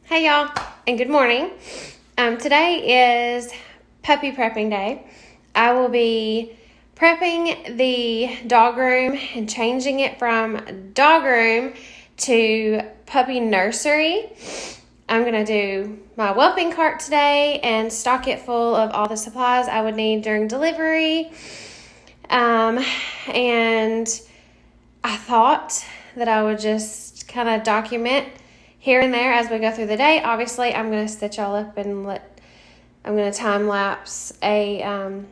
Hey y'all, and good morning. Today is puppy prepping day. I will be prepping the dog room and changing it from dog room to puppy nursery. I'm going to do my whelping cart today and stock it full of all the supplies I would need during delivery. And I thought that I would just kind of document here and there as we go through the day. Obviously, I'm going to set y'all up and I'm going to time lapse a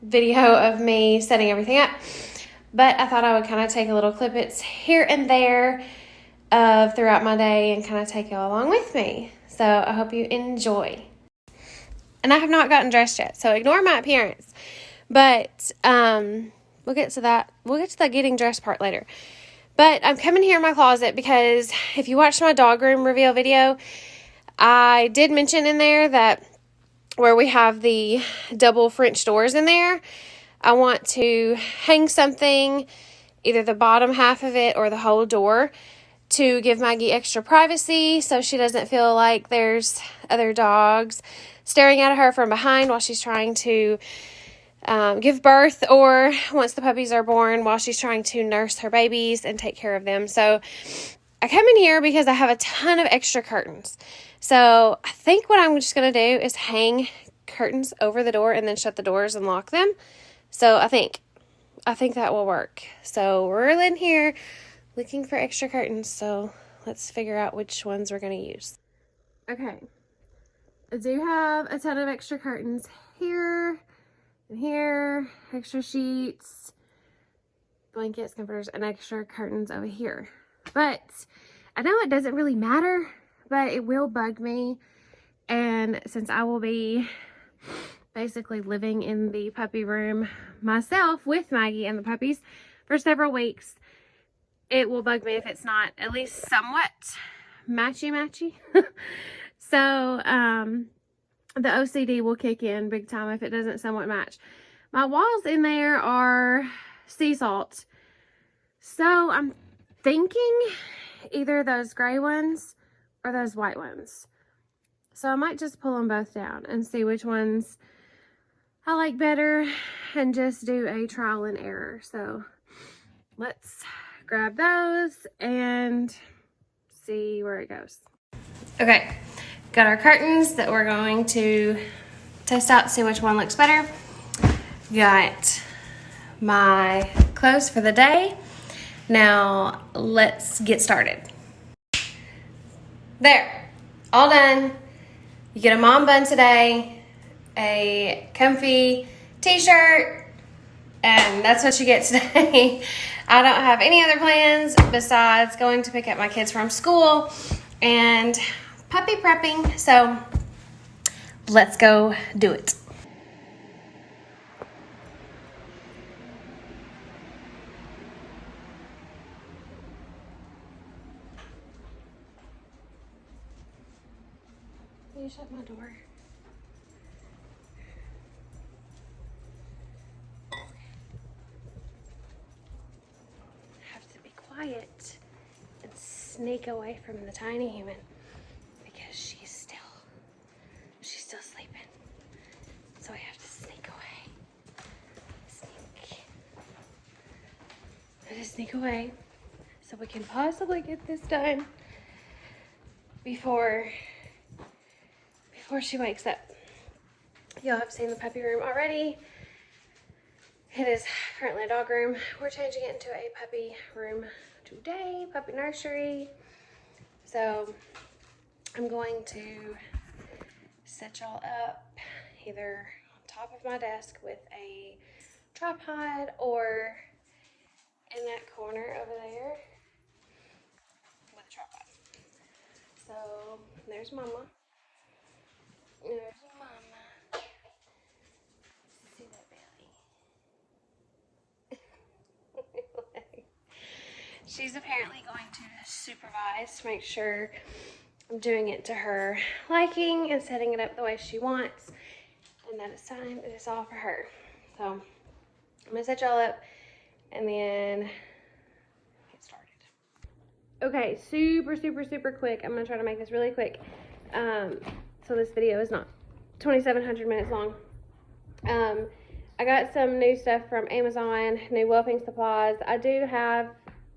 video of me setting everything up. But I thought I would kind of take a little clippets here and there of throughout my day and kind of take y'all along with me. So I hope you enjoy. And I have not gotten dressed yet, so ignore my appearance. But we'll get to that. We'll get to the getting dressed part later. But I'm coming here in my closet because if you watched my dog room reveal video, I did mention in there that where we have the double French doors in there, I want to hang something, either the bottom half of it or the whole door, to give Maggie extra privacy so she doesn't feel like there's other dogs staring at her from behind while she's trying to give birth, or once the puppies are born while she's trying to nurse her babies and take care of them. So I come in here because I have a ton of extra curtains. So I think what I'm just going to do is hang curtains over the door and then shut the doors and lock them. So I think that will work. So we're in here looking for extra curtains. So let's figure out which ones we're going to use. Okay. I do have a ton of extra curtains here. And here, extra sheets, blankets, comforters, and extra curtains over here. But I know it doesn't really matter, but it will bug me. And since I will be basically living in the puppy room myself with Maggie and the puppies for several weeks, it will bug me if it's not at least somewhat matchy-matchy. So, the OCD will kick in big time if it doesn't somewhat match. My walls in there are sea salt. So I'm thinking either those gray ones or those white ones. So I might just pull them both down and see which ones I like better and just do a trial and error. So let's grab those and see where it goes. Okay. Got our curtains that we're going to test out to see which one looks better. Got my clothes for the day. Now let's get started. There, all done. You get a mom bun today, a comfy t-shirt, and that's what you get today. I don't have any other plans besides going to pick up my kids from school and puppy prepping, so let's go do it. Will you shut my door? I have to be quiet and sneak away from the tiny human. She's still sleeping. So I have to sneak away. I just sneak away so we can possibly get this done before she wakes up. Y'all have seen the puppy room already. It is currently a dog room. We're changing it into a puppy room today, puppy nursery. So I'm going to set y'all up either on top of my desk with a tripod or in that corner over there with a tripod. So there's Mama. There's Mama. See that belly? She's apparently going to supervise to make sure I'm doing it to her liking and setting it up the way she wants, and that it's time. It is all for her. So I'm gonna set y'all up and then get started. Okay, super quick. I'm gonna try to make this really quick. So this video is not 2,700 minutes long. I got some new stuff from Amazon, new whelping supplies. I do have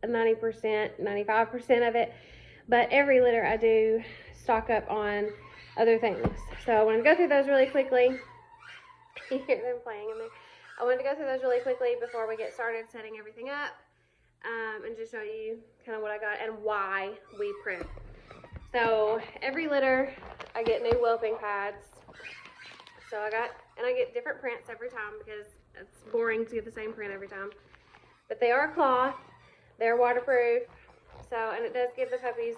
a 90%, 95% of it, but every litter I do stock up on other things. So I want to go through those really quickly. You hear them playing in there. I wanted to go through those really quickly before we get started setting everything up, and just show you kind of what I got and why we print. So every litter I get new whelping pads. So I get different prints every time because it's boring to get the same print every time. But they are cloth, they're waterproof, and it does give the puppies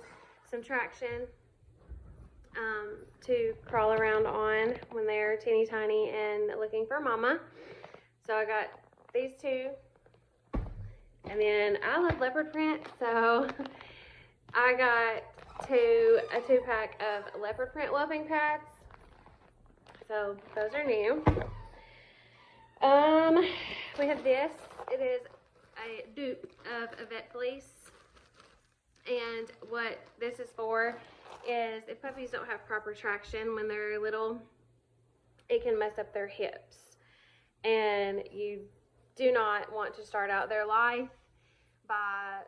some traction to crawl around on when they're teeny tiny and looking for mama. So I got these two, and then I love leopard print, so I got a 2-pack of leopard print whelping pads. So those are new. We have this. It is a dupe of a vet fleece, and what this is for is if puppies don't have proper traction when they're little, it can mess up their hips, and you do not want to start out their life by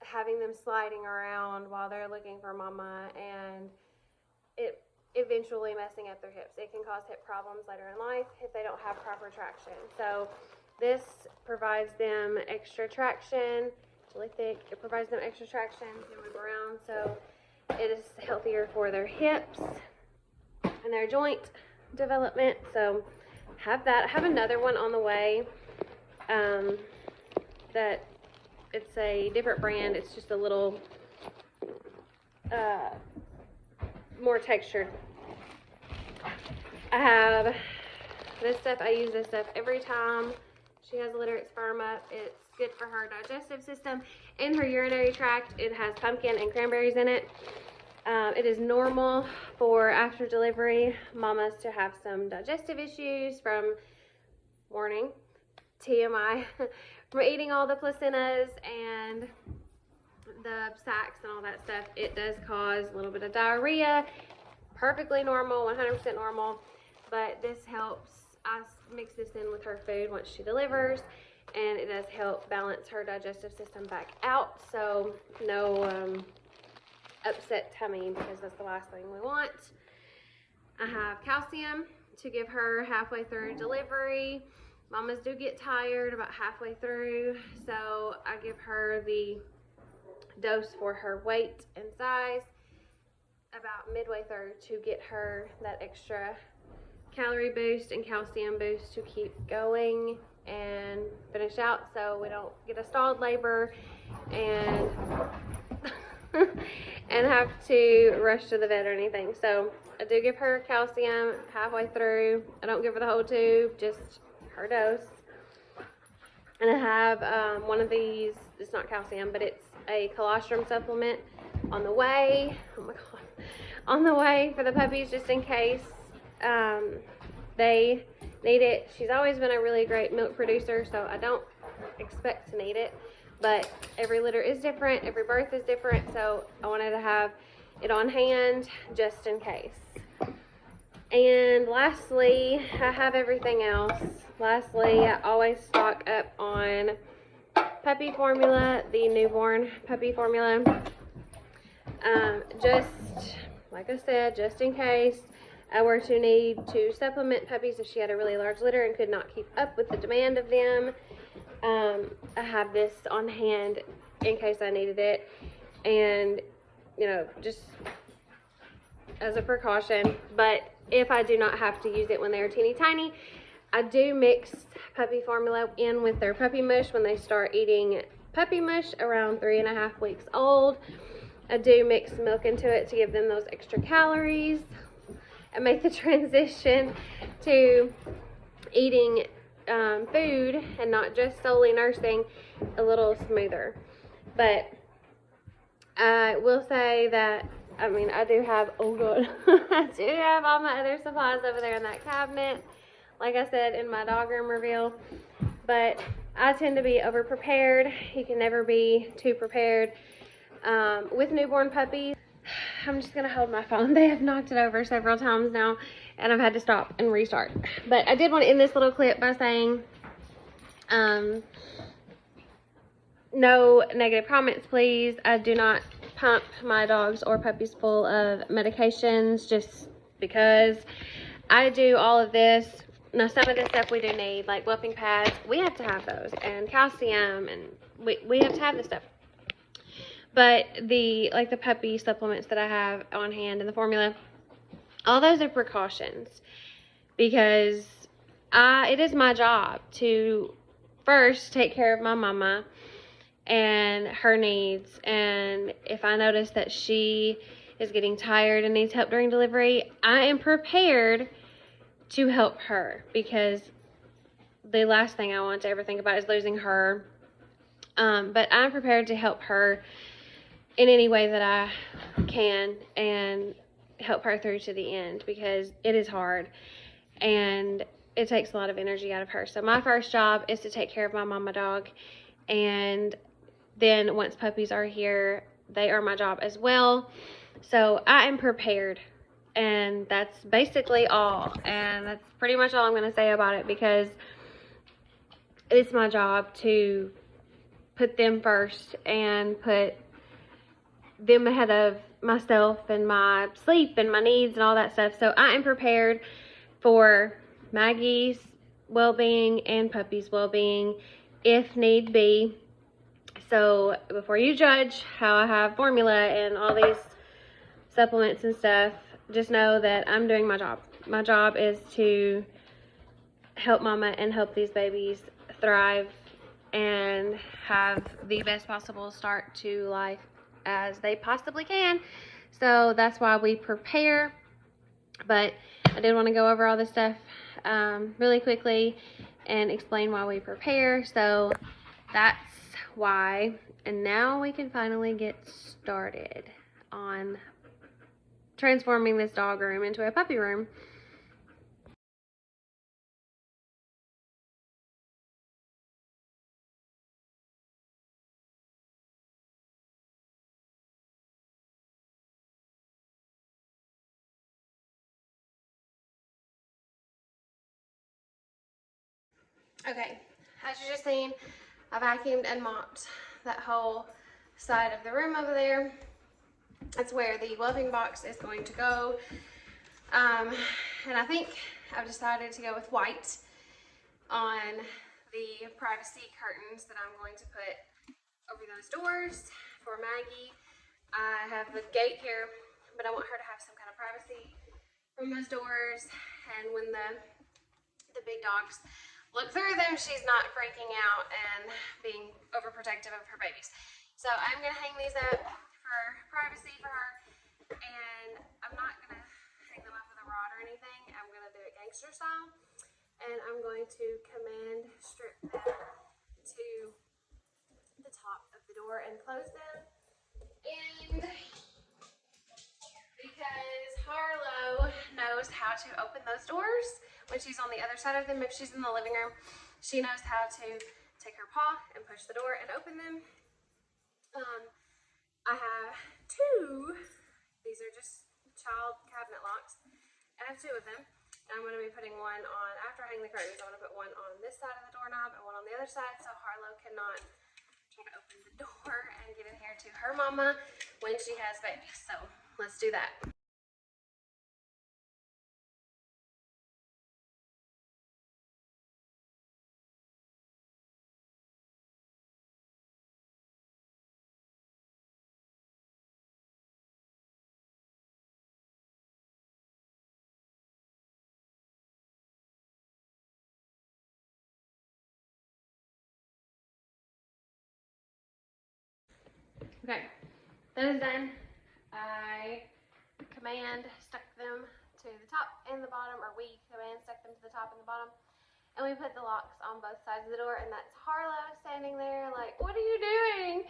having them sliding around while they're looking for mama and it eventually messing up their hips. It can cause hip problems later in life if they don't have proper traction. So this provides them extra traction. It's really thick. It provides them extra traction to move around, so it is healthier for their hips and their joint development. So have that. I have another one on the way that it's a different brand. It's just a little more textured. I have this stuff. I use this stuff every time she has a litter. It's firm up. It's good for her digestive system and her urinary tract. It has pumpkin and cranberries in it. It is normal for after delivery mamas to have some digestive issues from warning TMI from eating all the placentas and the sacs and all that stuff. It does cause a little bit of diarrhea. Perfectly normal, 100% normal, but this helps. I mix this in with her food once she delivers, and it does help balance her digestive system back out, so no upset tummy, because that's the last thing we want. I have calcium to give her halfway through delivery. Mamas do get tired about halfway through, so I give her the dose for her weight and size about midway through to get her that extra calorie boost and calcium boost to keep going and finish out, so we don't get a stalled labor and and have to rush to the vet or anything. So I do give her calcium halfway through. I don't give her the whole tube, just her dose. And I have one of these. It's not calcium, but it's a colostrum supplement on the way. Oh my god, on the way for the puppies, just in case they need it. She's always been a really great milk producer, so I don't expect to need it, but every litter is different, every birth is different, so I wanted to have it on hand just in case. And lastly, I have everything else. Lastly, I always stock up on puppy formula, the newborn puppy formula. Just like I said, just in case I were to need to supplement puppies if she had a really large litter and could not keep up with the demand of them. I have this on hand in case I needed it, and just as a precaution. But if I do not have to use it when they're teeny tiny, I do mix puppy formula in with their puppy mush when they start eating puppy mush around 3.5 weeks old. I do mix milk into it to give them those extra calories and make the transition to eating food and not just solely nursing a little smoother. But I will say that, I do have, oh god, I do have all my other supplies over there in that cabinet, like I said in my dog room reveal, but I tend to be over prepared. You can never be too prepared. with newborn puppies. I'm just gonna hold my phone. They have knocked it over several times now, and I've had to stop and restart. But I did want to end this little clip by saying, no negative comments, please. I do not pump my dogs or puppies full of medications just because. I do all of this. Now, some of this stuff we do need, like whelping pads. We have to have those, and calcium, and we have to have this stuff. But the puppy supplements that I have on hand and the formula, all those are precautions, because it is my job to first take care of my mama and her needs. And if I notice that she is getting tired and needs help during delivery, I am prepared to help her, because the last thing I want to ever think about is losing her. But I'm prepared to help her in any way that I can and help her through to the end, because it is hard and it takes a lot of energy out of her. So my first job is to take care of my mama dog, and then once puppies are here, they are my job as well. So I am prepared, and that's basically all. And that's pretty much all I'm going to say about it, because it's my job to put them first and put them ahead of myself and my sleep and my needs and all that stuff. So I am prepared for Maggie's well-being and puppy's well-being if need be. So before you judge how I have formula and all these supplements and stuff, just know that I'm doing my job. My job is to help mama and help these babies thrive and have the best possible start to life as they possibly can. So that's why we prepare. But I did want to go over all this stuff really quickly and explain why we prepare. So that's why. And now we can finally get started on transforming this dog room into a puppy room. Okay, as you just seen, I vacuumed and mopped that whole side of the room over there. That's where the gloving box is going to go. And I think I've decided to go with white on the privacy curtains that I'm going to put over those doors for Maggie. I have the gate here, but I want her to have some kind of privacy from those doors. And when the big dogs look through them, she's not freaking out and being overprotective of her babies. So I'm gonna hang these up for privacy for her, and I'm not gonna hang them up with a rod or anything. I'm gonna do it gangster style, and I'm going to command strip them to the top of the door and close them. And because Harlow knows how to open those doors when she's on the other side of them, if she's in the living room, she knows how to take her paw and push the door and open them. I have two. These are just child cabinet locks. I have two of them. And I'm going to be putting one on, after I hang the curtains, I'm going to put one on this side of the doorknob and one on the other side, so Harlow cannot try to open the door and get in here to her mama when she has babies. So let's do that. Okay, that is done. I command stuck them to the top and the bottom, or we command stuck them to the top and the bottom, and we put the locks on both sides of the door. And that's Harlow standing there like, what are you doing?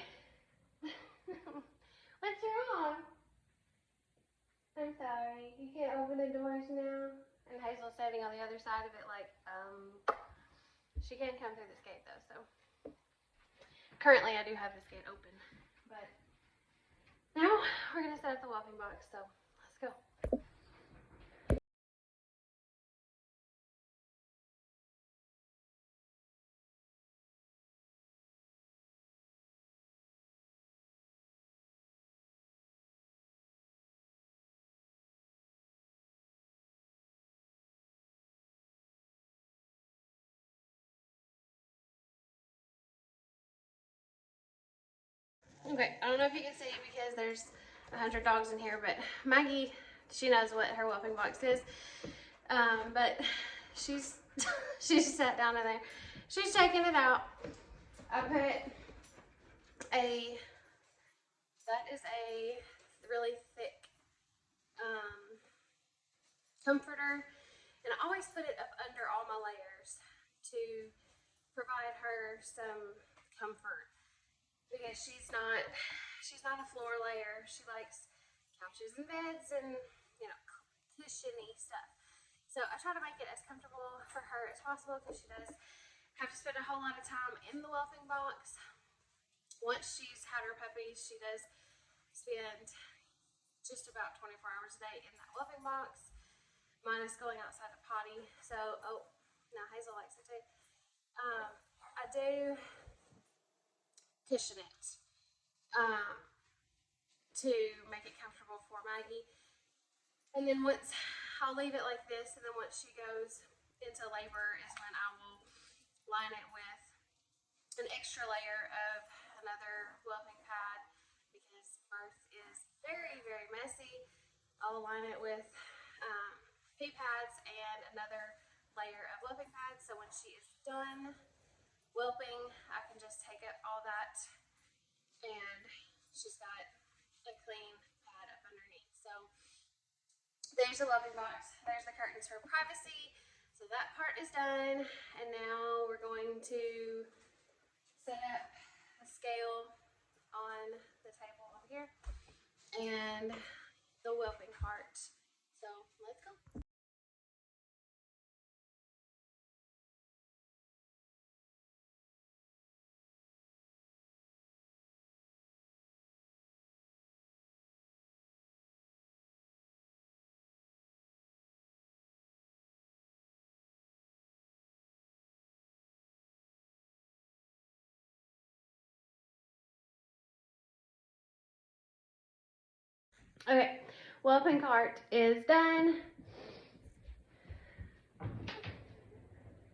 What's wrong? I'm sorry, you can't open the doors now. And Hazel's standing on the other side of it like, she can come through this gate though. So currently I do have this gate open, but Now we're gonna set up the whelping box, so let's go. Okay, I don't know if you can see because there's 100 dogs in here, but Maggie, she knows what her whelping box is. But she's she's sat down in there. She's taking it out. I put that is a really thick comforter, and I always put it up under all my layers to provide her some comfort, because she's not a floor layer. She likes couches and beds and, you know, cushiony stuff. So I try to make it as comfortable for her as possible, because she does have to spend a whole lot of time in the whelping box. Once she's had her puppies, she does spend just about 24 hours a day in that whelping box, minus going outside to potty. So, oh, now Hazel likes it too. I do cushion it to make it comfortable for Maggie. And then once, I'll leave it like this, and then once she goes into labor is when I will line it with an extra layer of another whelping pad, because birth is very, very messy. I'll line it with pee pads and another layer of whelping pads, so when she is done whelping, I can just take up all that and she's got a clean pad up underneath. So there's the whelping box. There's the curtains for privacy. So that part is done, and now we're going to set up a scale on the table over here and the whelping cart. So let's go. Okay, whelping cart is done.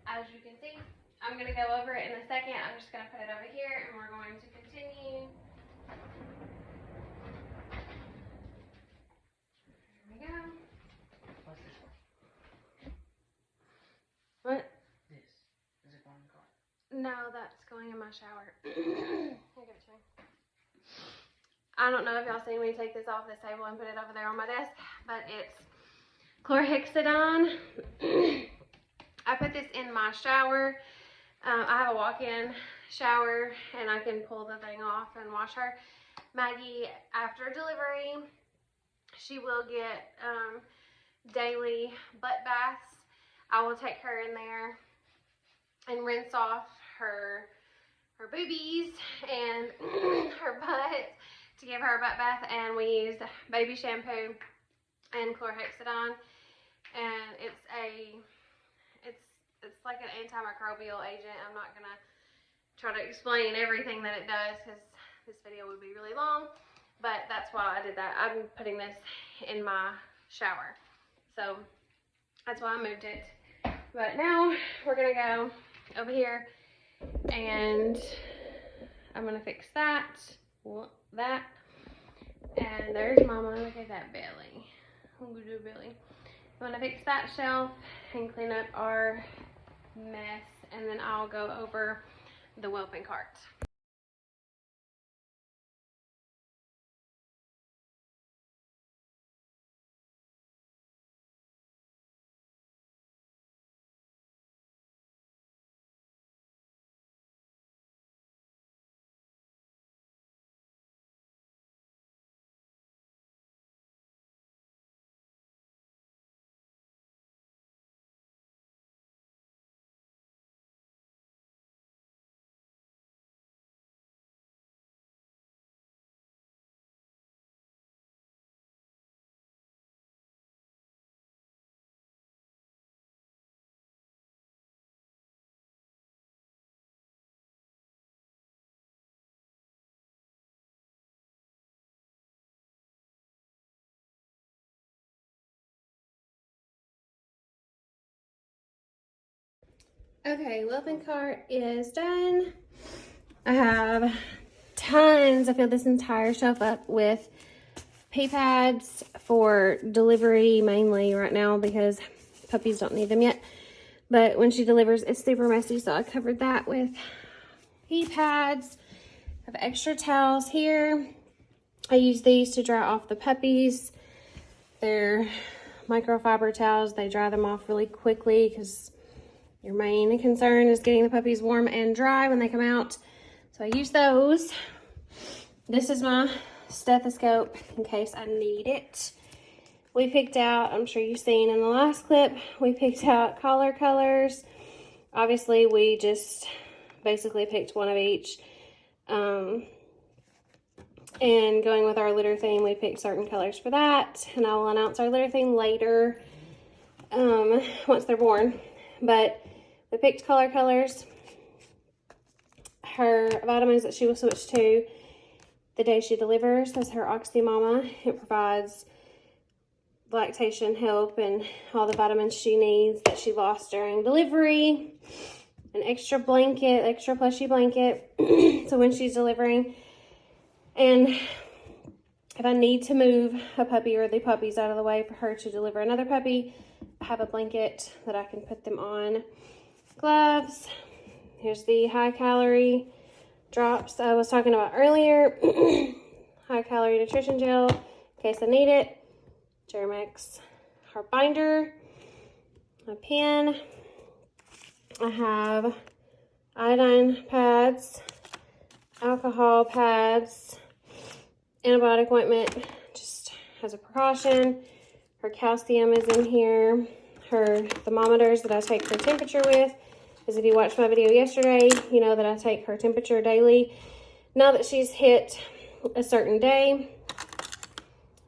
As you can see, I'm going to go over it in a second. I'm just going to put it over here, and we're going to continue. Here we go. What's this one? What? This. Is it going in the car? No, that's going in my shower. Here, give it to me. I don't know if y'all seen me take this off this table and put it over there on my desk, but it's 𝐏𝐿. I put this in my shower. I have a walk-in shower, and I can pull the thing off and wash her. Maggie, after delivery, she will get daily butt baths. I will take her in there and rinse off her boobies and her butt to give her a butt bath, and we use baby shampoo and 𝐏𝐿, and it's like an antimicrobial agent. I'm not gonna try to explain everything that it does, because this video would be really long, but that's why I did that. I'm putting this in my shower, so that's why I moved it. But now we're gonna go over here, and I'm gonna fix that, and there's Mama. Look at that belly. I'm gonna do belly. I'm gonna fix that shelf and clean up our mess, and then I'll go over the whelping cart. Okay, whelping cart is done. I have tons. I filled this entire shelf up with pee pads for delivery mainly right now because puppies don't need them yet. But when she delivers, it's super messy, so I covered that with pee pads. I have extra towels here. I use these to dry off the puppies. They're microfiber towels. They dry them off really quickly because your main concern is getting the puppies warm and dry when they come out. So I use those. This is my stethoscope in case I need it. We picked out, I'm sure you've seen in the last clip, we picked out collar colors. Obviously, we just basically picked one of each. And going with our litter theme, we picked certain colors for that. And I will announce our litter theme later once they're born. But we picked color colors. Her vitamins that she will switch to the day she delivers is her Oxy Mama. It provides lactation help and all the vitamins she needs that she lost during delivery. An extra blanket, extra plushy blanket, so when she's delivering. And if I need to move a puppy or the puppies out of the way for her to deliver another puppy, I have a blanket that I can put them on. Gloves. Here's the high calorie drops I was talking about earlier. High calorie nutrition gel in case I need it. Germ-X heart binder. A pen. I have iodine pads, alcohol pads, antibiotic ointment just as a precaution. Her calcium is in here. Her thermometers that I take her temperature with. Because if you watched my video yesterday, you know that I take her temperature daily. Now that she's hit a certain day,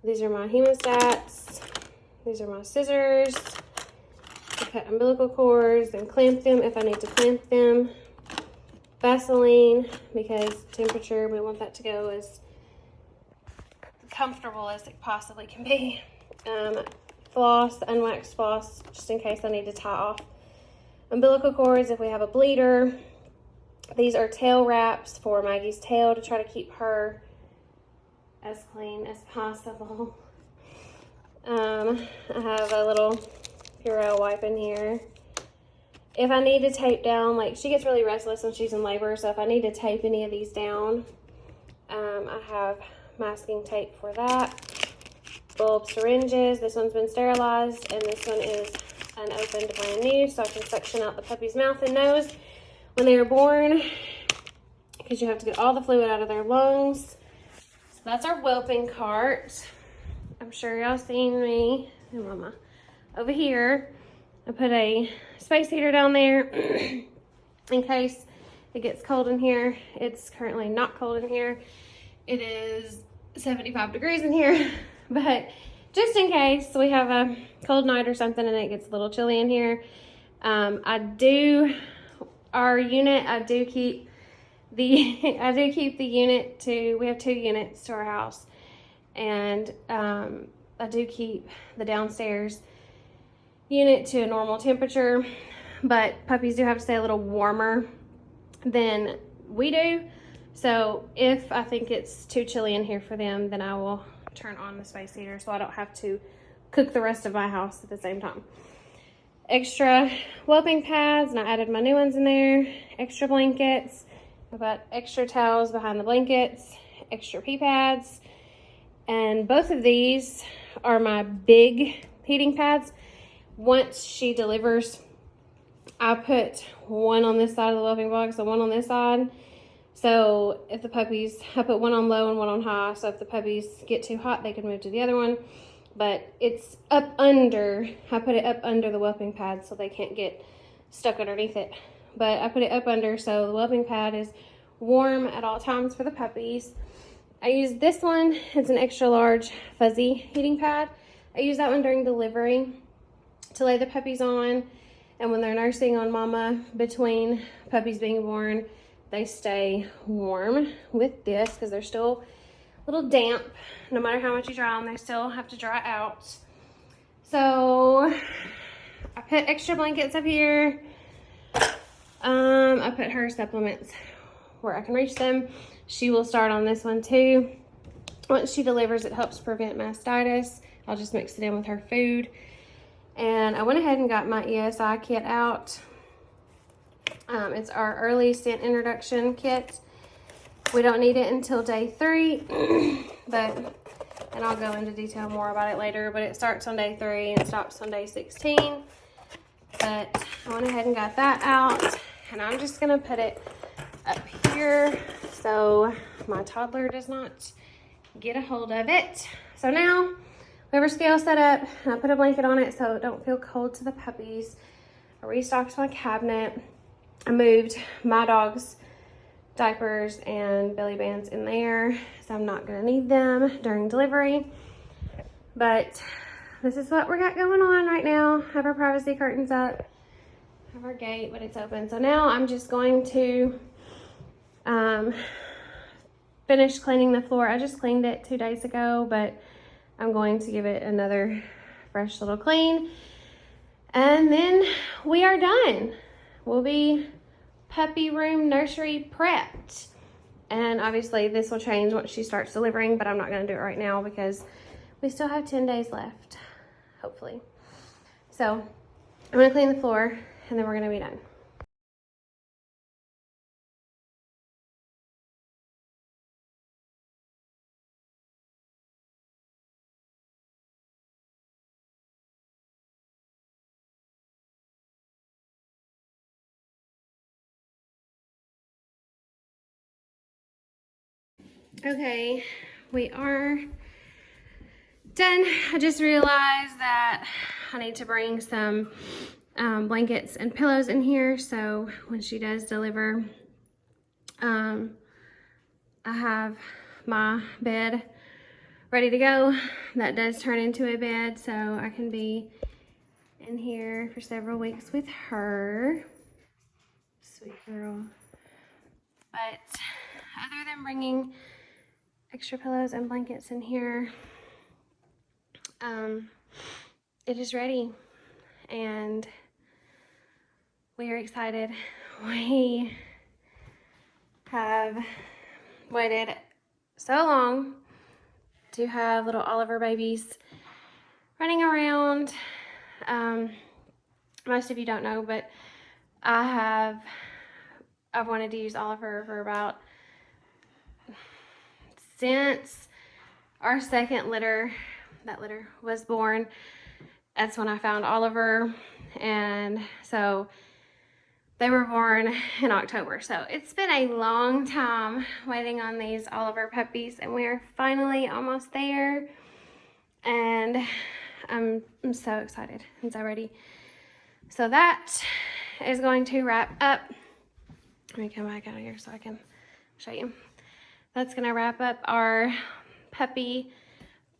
these are my hemostats. These are my scissors. I cut umbilical cords and clamp them if I need to clamp them. Vaseline, because temperature, we want that to go as comfortable as it possibly can be. Floss, unwaxed floss, just in case I need to tie off umbilical cords if we have a bleeder. These are tail wraps for Maggie's tail to try to keep her as clean as possible. I have a little Purell wipe in here. If I need to tape down, like she gets really restless when she's in labor, so if I need to tape any of these down, I have masking tape for that. Bulb syringes. This one's been sterilized, and this one is unopened, brand new, so I can suction out the puppy's mouth and nose when they are born, because you have to get all the fluid out of their lungs. So that's our whelping cart. I'm sure y'all seen me and Mama over here. I put a space heater down there in case it gets cold in here. It's currently not cold in here. It is 75 degrees in here, but just in case we have a cold night or something and it gets a little chilly in here, I do keep the unit to, we have 2 units to our house, and I do keep the downstairs unit to a normal temperature, but puppies do have to stay a little warmer than we do. So if I think it's too chilly in here for them, then I will turn on the space heater so I don't have to cook the rest of my house at the same time. Extra whelping pads, and I added my new ones in there. Extra blankets. I've got extra towels behind the blankets, extra pee pads, and both of these are my big heating pads. Once she delivers, I put one on this side of the whelping box and one on this side. So if the puppies, I put one on low and one on high, so if the puppies get too hot, they can move to the other one. But it's up under, I put it up under the whelping pad so they can't get stuck underneath it. But I put it up under so the whelping pad is warm at all times for the puppies. I use this one. It's an extra large fuzzy heating pad. I use that one during delivery to lay the puppies on, and when they're nursing on Mama between puppies being born, they stay warm with this because they're still a little damp. No matter how much you dry them, they still have to dry out. So I put extra blankets up here. I put her supplements where I can reach them. She will start on this one too. Once she delivers, it helps prevent mastitis. I'll just mix it in with her food. And I went ahead and got my ESI kit out. It's our early scent introduction kit. We don't need it until day 3, and I'll go into detail more about it later, but it starts on day 3 and stops on day 16. But I went ahead and got that out, and I'm just gonna put it up here so my toddler does not get a hold of it. So now we have our scale set up, and I put a blanket on it so it don't feel cold to the puppies. I restocked my cabinet. I moved my dog's diapers and belly bands in there, so I'm not gonna need them during delivery. But this is what we got going on right now. Have our privacy curtains up, have our gate, but it's open. So now I'm just going to finish cleaning the floor. I just cleaned it 2 days ago, but I'm going to give it another fresh little clean. And then we are done. We'll be puppy room nursery prepped. And obviously this will change once she starts delivering, but I'm not gonna do it right now because we still have 10 days left, hopefully. So I'm gonna clean the floor and then we're gonna be done. Okay, we are done. I just realized that I need to bring some blankets and pillows in here, so when she does deliver, I have my bed ready to go. That does turn into a bed, so I can be in here for several weeks with her. Sweet girl. But other than bringing extra pillows and blankets in here, it is ready, and we are excited. We have waited so long to have little Oliver babies running around. Most of you don't know, but I've wanted to use Oliver for about, since our second litter, that litter was born. That's when I found Oliver, and so they were born in October. So it's been a long time waiting on these Oliver puppies, and we are finally almost there, and I'm so excited and so ready. So that is going to wrap up. Let me come back out of here so I can show you. That's gonna wrap up our puppy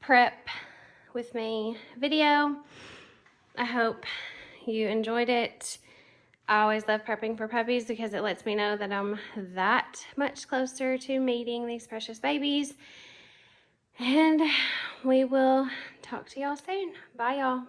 prep with me video. I hope you enjoyed it. I always love prepping for puppies because it lets me know that I'm that much closer to meeting these precious babies. And we will talk to y'all soon. Bye, y'all.